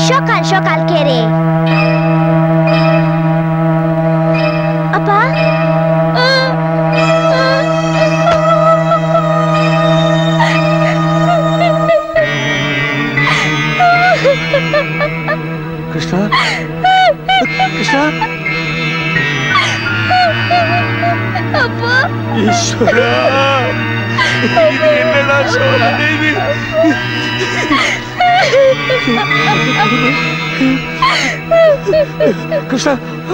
সকাল সকাল কে রে আপা কৃষ্ণ কৃষ্ণ அப்பா ஈஸ்வரா இது என்னடா சோதனை இது கிருஷ்ணா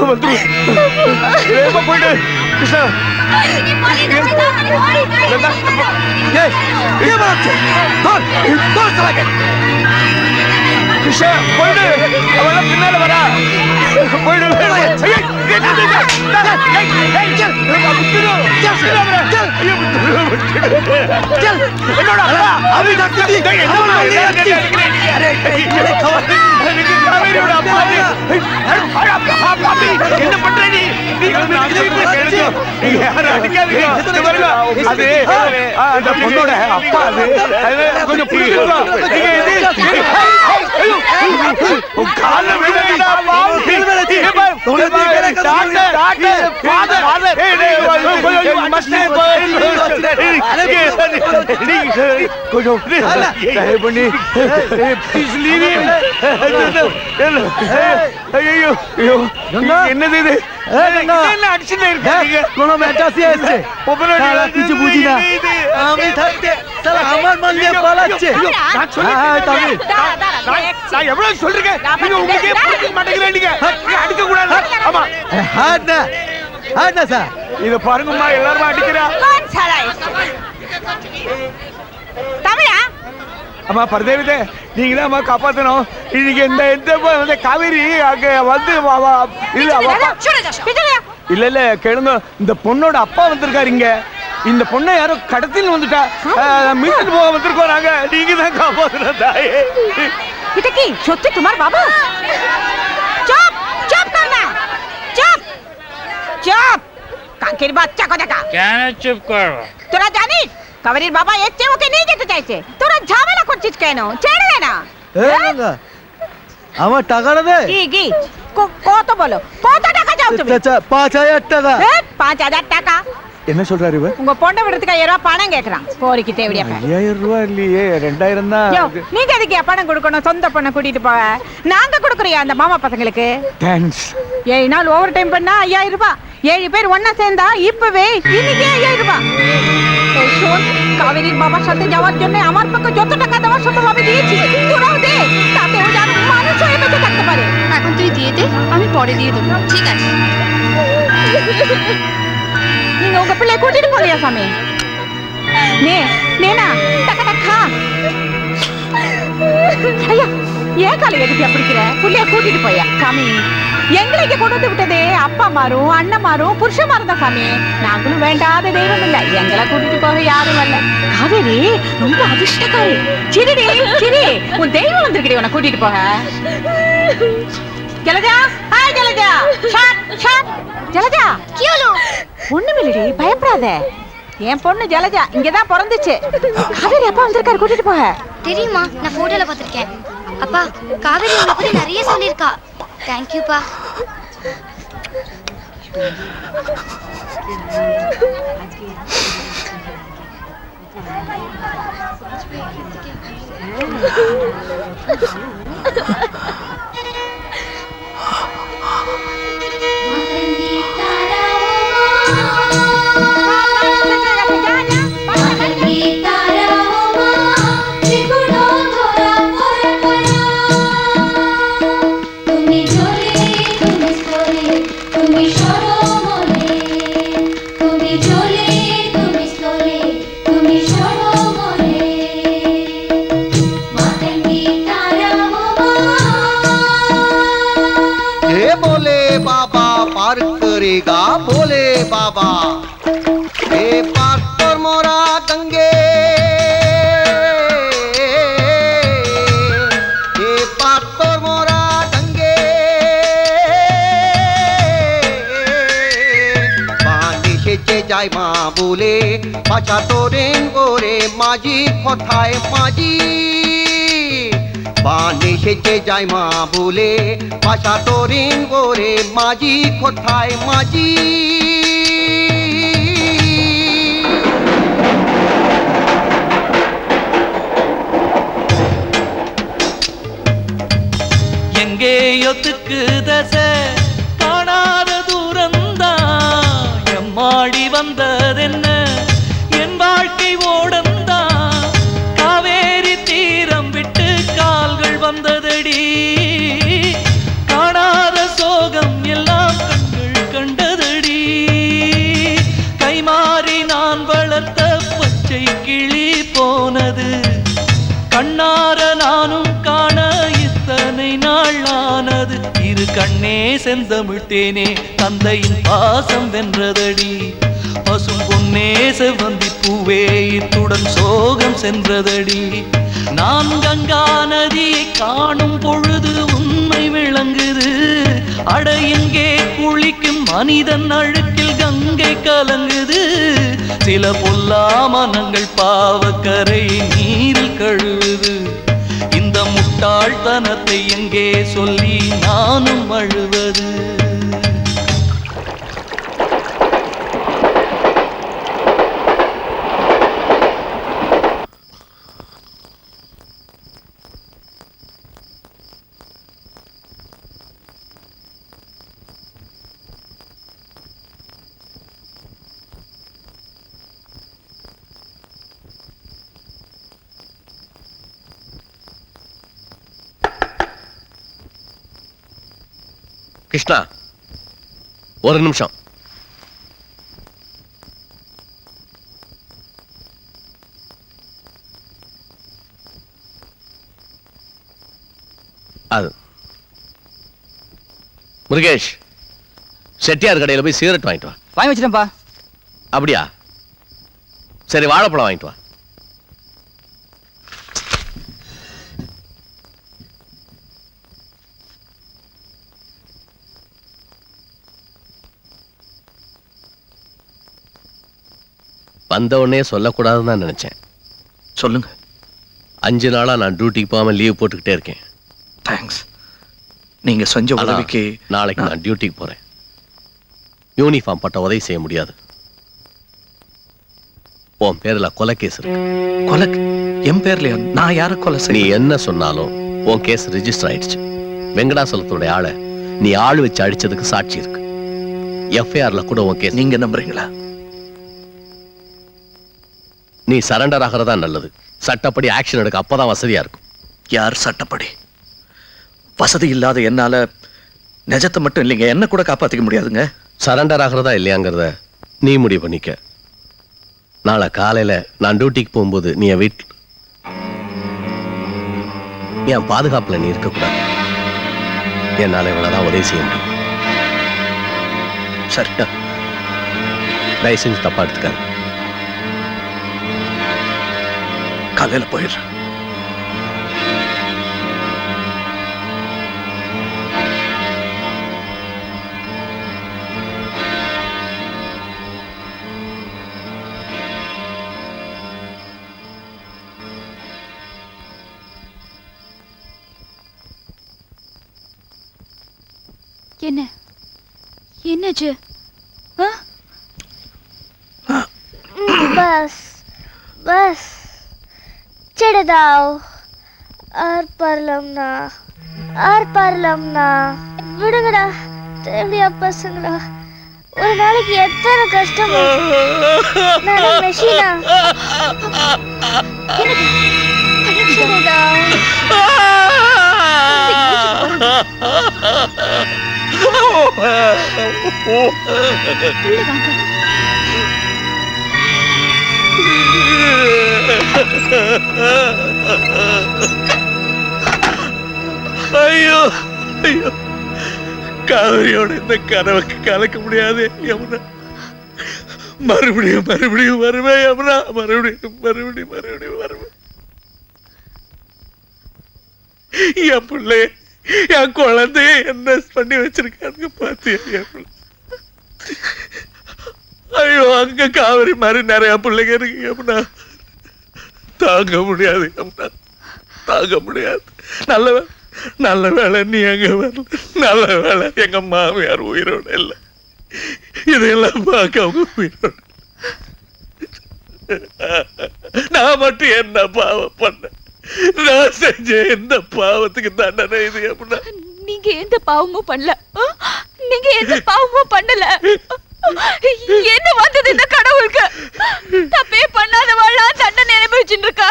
வந்து வேகமா போயிடு கிருஷ்ணா கிருஷ்ணா போயிடு அவள பின்னால வரா போயிடு என்ன பண்ற நீ அந்த பொண்ணோட அப்பா அது கொஞ்சம் என்னது இது কোনো ম্যাটাসি আছে কিছু বুঝি না আমি থাকতে সালা আমার মান নিয়ে পালাচ্ছে நான் எவ்வளவு சொல்றேன் நீங்க உங்களுக்கே புரிய மாட்டேங்கிறீங்க அடிக்க கூடாது ஆமா ஹாட்னா ஹாட்னா சார் இத பாருங்கம்மா எல்லாரும் அடிக்கிறா कौन साला है தமிழா அம்மா பரதேவிதே நீங்க தான் அம்மா காப்பாத்தணும் இன்னைக்கு இந்த காவேரி அங்க வந்து இல்ல இல்ல கேளுங்க இந்த பொண்ணோட அப்பா வந்திருக்காரு இங்க இந்த பொண்ணை யாரோ கடத்தின்னு வந்துட்டா மீட்டு போக வந்திருக்கோம் நாங்க நீங்க தான் காப்பாத்தணும் தாயே এটা কি সত্যি তোমার বাবা চুপ চুপ কর না চুপ চুপ কাকের বাচ্চা কথা কেন চুপ করবো তোরা জানিস কাবেরীর বাবা এসছে ওকে নিয়ে যেতে চাইছে তোরা ঝামেলা করছিস কেন ছেড়ে দে না আমার টাকাটা দে কি কি কত বলো কত টাকা চাও তুমি আচ্ছা 5000 টাকা 5000 টাকা என்ன சொல்றாரு இவ உங்க பொண்ணை விடுறதுக்கு 5000 ரூபாய் பணம் கேக்குறான் போரிக்கு தேவடியா 5000 ரூபாய் இல்லையே 2000 தான் நீங்க எதுக்கு பணம் கொடுக்கணும் சொந்த பொண்ணை கூட்டிட்டு போக நாங்க கொடுக்குறியா அந்த மாமா பசங்களுக்கு தேங்க்ஸ் 7 நாள் ஓவர் டைம் பண்ணா 5000 ரூபாய் 7 பேர் ஒண்ணா சேர்ந்தா இப்பவே இன்னைக்கு 5000 রুপি এই শোন কাবেরীর বাবার সাথে যাওয়ার জন্য আমার পক্ষে যত টাকা দেওয়া সম্ভব আমি দিয়েছি তোরাও দে তাতে ও যেন মানুষ হয়ে বেঁচে থাকতে পারে এখন তুই দিয়ে দে আমি পরে দিয়ে দেবো ঠিক আছে நீங்க உங்க பிள்ளை கூட்டிட்டு போறியா சாமி நேனா டக்கடா கா ஐயா ஏன் காலை எதுக்கு பிடிக்கிற புள்ளைய கூட்டிட்டு போயா சாமி எங்களுக்கு கொண்டு வந்து விட்டதே அப்பா மாரும் அண்ணன் மாரும் புருஷன் தான் சாமி நாங்களும் வேண்டாத தெய்வம் இல்ல எங்களை கூட்டிட்டு போக யாரும் வரல காவேரி ரொம்ப அதிர்ஷ்டக்காரி சிரிடி சிரி உன் தெய்வம் வந்திருக்கடி உன்னை கூட்டிட்டு போக ஜலஜா ஹாய் ஜலஜா ஷாட் ஷாட் ஜலஜா கியோலோ ஒண்ணுமில்லடி பயப்படாத என் பொண்ணு ஜலஜா இங்கதான் பிறந்துச்சு காவேரி அப்பா வந்திருக்காரு கூட்டிட்டு போக தெரியுமா நான் போட்டோல பார்த்திருக்கேன் அப்பா காவேரி உங்களை பத்தி நிறைய சொல்லிருக்கா தேங்க் யூ பா बोले बाबा हे पार पर मोरा गंगे हे पार पर मोरा गंगे पानी सेचे जाय मा बोले पाछा तोरेन गोरे माझी कथाय माझी বানে সেচে যায় মা বলে ভাষা তোরিন ওরে মাঝি কোথায় মাঝি எங்கேயோத்துக்கு தசை காணாத தூரந்தான் எம்மாடி வந்ததென்ன என் வாழ்க்கை ஓடந்தான் காவேரி தீரம் விட்டு கால்கள் வந்ததடி காணாத சோகம் எல்லாம் கண்கள் கண்டதடி கைமாறி நான் வளர்த்த பச்சை கிளி போனது கண்ணார நானும் காண இத்தனை நாள் ஆனது இரு கண்ணே செந்தமிழ்த்தேனே தந்தையின் பாசம் வென்றதடி பசும் பொன்னே செவ்வந்தி பூவே இத்துடன் சோகம் சென்றதடி நான் கங்கா நதியை காணும் பொழுது உண்மை விளங்குது அட எங்கே குளிக்கும் மனிதன் அழுக்கில் கங்கை கலங்குது சில பொல்லா மனங்கள் பாவக்கரை நீரில் கழுவுது இந்த முட்டாள்தனத்தை எங்கே சொல்லி நானும் அழுவது கிருஷ்ணா ஒரு நிமிஷம் அது முருகேஷ் செட்டியார் கடையில் போய் சிகரெட் வாங்கிட்டு வா. வாங்கி வச்சிட்டேன்ப்பா. அப்படியா? சரி வாழைப்பழம் வாங்கிட்டு வா. வந்த உடனே சொல்லக்கூடாதுன்னு தான் நினைச்சேன். சொல்லுங்க. 5 நாளா நான் டியூட்டிக்கு போகாம லீவ் போட்டுக்கிட்டே இருக்கேன். தேங்க்ஸ். நீங்க செஞ்ச உதவிக்கு நாளைக்கு நான் டியூட்டிக்கு போறேன். யூனிஃபார்ம் பட்ட உதவி செய்ய முடியாது. உன் பேர்ல கொலை கேஸ் இருக்கு. கொலை? என் பேர்லயா? நான் யார கொலை நீ செய்ய? என்ன சொன்னாலும் உன் கேஸ் ரெஜிஸ்டர் ஆயிடுச்சு. வெங்கடாசலத்தோட ஆளை நீ ஆள் வச்சு அடிச்சதுக்கு சாட்சி இருக்கு. எஃப்ஐஆர்ல கூட உன் கேஸ். நீங்க நம்புறீங்களா? நீ சரண்டர் ஆகிறதா நல்லது. சட்டப்படி ஆக்ஷன் எடுக்க அப்பதான் வசதியா இருக்கும். யார் சட்டப்படி? வசதி இல்லாத என்னால நிஜத்தை மட்டும் இல்லைங்க, என்ன கூட காப்பாத்திக்க முடியாதுங்க. சரண்டர் ஆகிறதா இல்லையாங்கிறத நீ முடிவு பண்ணிக்க. நாளை காலையில நான் டியூட்டிக்கு போகும்போது நீ என் வீட்டில் என் பாதுகாப்புல நீ இருக்கக்கூடாது. என்னால இவ்வளவுதான் உதவி செய்ய முடியும். சரி, தயவு செஞ்சு தப்பா எடுத்துக்காது. காலையில போயிடுறேன். என்ன என்னாச்சு? बस बस चढ़ दाओ और परलमना விடுங்கடா தேவடியா பசங்களா. ஒரு நாளைக்கு எத்தனை கஷ்டம். நான் மெஷினா ஐயோ ஐயோ, காவிரியோட இந்த கனவுக்கு கலக்க முடியாது யமுனா. மறுபடியும் மறுபடியும் வருவேன் யமுனா, மறுபடியும் மறுபடியும் மறுபடியும் வருவேன். என் பிள்ளை என் குழந்தைய என்ன பண்ணி வச்சிருக்காங்க பாத்தியா? ஐயோ, அங்க காவிரி மாதிரி நிறைய பிள்ளைங்க இருக்கு யமுனா, தாங்க முடியாது யமுனா. தாங்க முடியாது. நல்ல வேலை நீ எங்க வரல. நல்ல வேலை எங்க மாமியார் உயிரோட இல்லை. இதையெல்லாம் பார்க்க அவங்க உயிரோட. நான் மட்டும் என்ன பாவம் பண்ண? நான் செஞ்ச எந்த பாவத்துக்கு தண்டனை இது? அப்படின்னா நீங்க எந்த பாவமும் பண்ணல. நீங்க எந்த பாவமும் பண்ணல. என்ன வந்தது இந்த கடவுளுக்கு? தப்பே பண்ணாதவாளா தண்டனை அனுபவிச்சுட்டு இருக்கா.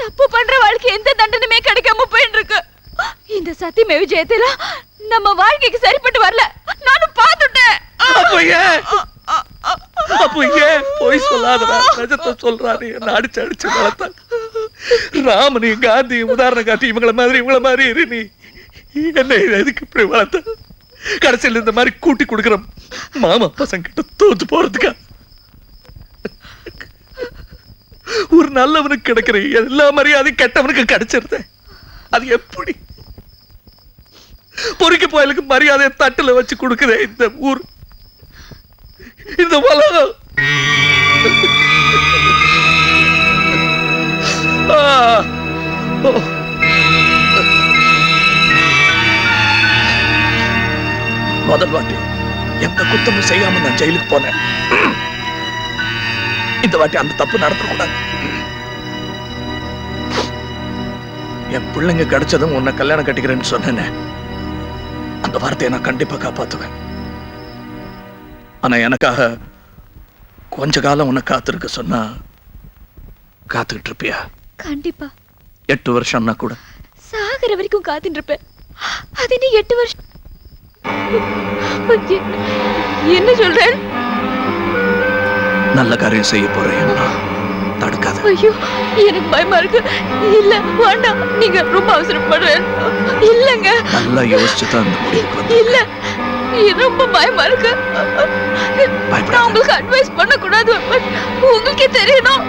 தப்பு பண்ற வாழ்க்கை எந்த தண்டனையுமே கிடைக்காம போயிட்டு இருக்கு. இந்த சத்தியமே விஜயத்துல நம்ம வாழ்க்கைக்கு சரிப்பட்டு வரல. நானும் பார்த்துட்டேன். அப்போ ஏன் போய் சொல்லாதடா? நிஜத்தை சொல்றாரு. என்ன அடிச்சு வளர்த்தான். ராமனையும் காந்தியும் உதாரணம் காட்டி இவங்கள மாதிரி இரு. நீ என்ன எதுக்கு இப்படி வளர்த்த? கடைசியில் இந்த மாதிரி கூட்டி கொடுக்குற மாமா பசங்க கிட்ட தோத்து போறதுக்கா? ஒரு நல்லவனுக்கு கிடைக்கிற எல்லா மரியாதையும் கெட்டவனுக்கு கிடைச்சிருத. அது எப்படி? பொறுக்கி போயலுக்கு மரியாதையை தட்டுல வச்சு கொடுக்குற இந்த ஊர், இந்த உலகம். முதல் வாட்டி எந்த குத்தமும் செய்யாம நான் ஜெயிலுக்கு போனேன். இந்த வாட்டி அந்த தப்பு நடத்தக்கூடாது. என் பிள்ளைங்க கிடைச்சதும் உன்னை கல்யாணம் கட்டிக்கிறேன்னு சொன்னேனே, அந்த வார்த்தையை நான் கண்டிப்பா காப்பாத்துவேன். ஆனா எனக்காக கொஞ்ச காலம் உன்னை காத்திருக்க சொன்னா காத்துக்கிட்டு இருப்பியா? கண்டிப்பா. 8 வருஷம்னா கூட சாகர வரைக்கும் காத்துட்டு இருப்பேன். அது நீ 8 வருஷம் என்ன சொல்றேன்? நல்ல காரியம் செய்ய போறேன், தடுக்காத. ஐயோ எனக்கு பயமா இருக்கு. இல்ல வேண்டாம், நீங்க ரொம்ப அவசரப்படுறேன். இல்லங்க, நல்லா யோசிச்சு தான் இந்த முடிவுக்கு வந்தேன். இல்ல ரொம்ப பயமா இருக்கு. நான் உங்களுக்கு அட்வைஸ் பண்ண கூடாது. உங்களுக்கே தெரியணும்.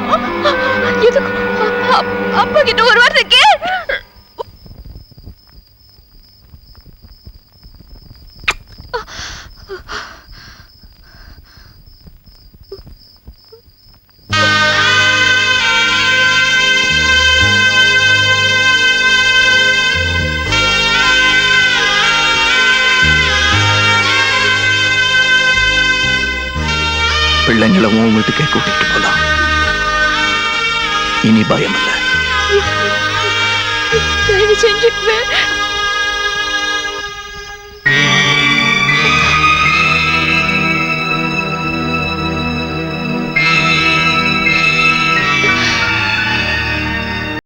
எதுக்கு அப்பா கிட்ட ஒரு வார்த்தை கே. பிள்ளைங்களை உன் வீட்டுக்கே கூட்டிட்டு போலாம். இனி பயம் இல்லை. தயவு செஞ்சு